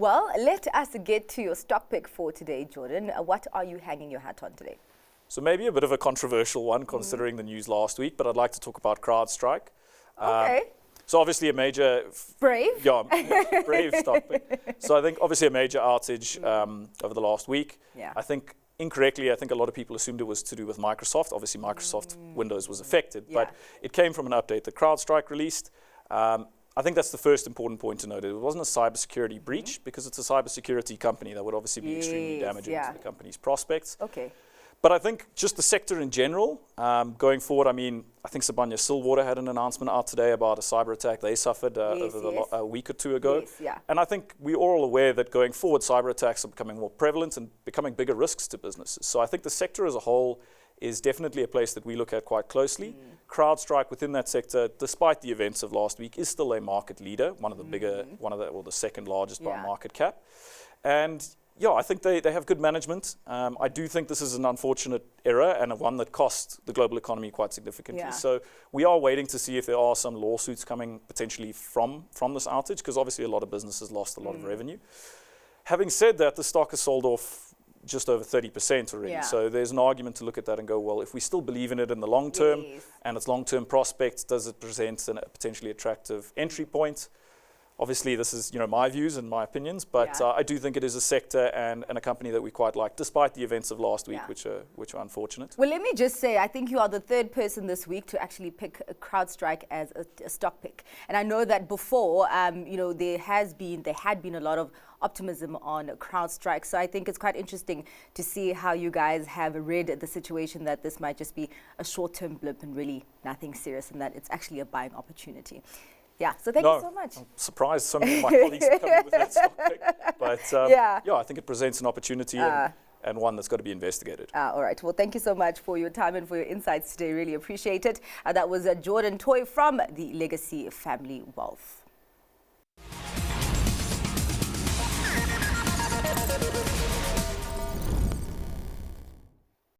Well, let us get to your stock pick for today, Jordan. What are you hanging your hat on today? So maybe a bit of a controversial one considering the news last week, but I'd like to talk about Crowdstrike. Okay. So obviously a major... Brave? Yeah, brave stock pick. So I think obviously a major outage over the last week. Yeah. I think incorrectly, I think a lot of people assumed it was to do with Microsoft. Obviously Microsoft Windows was affected, but it came from an update that Crowdstrike released. I think that's the first important point to note. It wasn't a cybersecurity breach because it's a cybersecurity company that would obviously be extremely damaging to the company's prospects. Okay. But I think just the sector in general, going forward, I mean, I think Sibanye-Stillwater had an announcement out today about a cyber attack they suffered a week or two ago. Yes, yeah. And I think we're all aware that going forward, cyber attacks are becoming more prevalent and becoming bigger risks to businesses. So I think the sector as a whole is definitely a place that we look at quite closely. Crowdstrike within that sector, despite the events of last week, is still a market leader, one of the bigger, or the second largest by market cap. And yeah, I think they have good management. I do think this is an unfortunate error and one that cost the global economy quite significantly. So we are waiting to see if there are some lawsuits coming potentially from this outage, because obviously a lot of businesses lost a lot of revenue. Having said that, the stock has sold off just over 30% already. So there's an argument to look at that and go, well, if we still believe in it in the long term and its long-term prospects, does it present a potentially attractive entry point? Obviously, this is my views and my opinions, but I do think it is a sector and a company that we quite like, despite the events of last week, which are unfortunate. Well, let me just say, I think you are the third person this week to actually pick Crowdstrike as a stock pick. And I know that before, there had been a lot of optimism on Crowdstrike. So I think it's quite interesting to see how you guys have read the situation, that this might just be a short-term blip and really nothing serious, and that it's actually a buying opportunity. Yeah, so thank you so much. I'm surprised so many of my colleagues have come in with that stock pick. But yeah, I think it presents an opportunity and one that's got to be investigated. All right. Well, thank you so much for your time and for your insights today. Really appreciate it. That was Jordan Toy from the Legacy Family Wealth.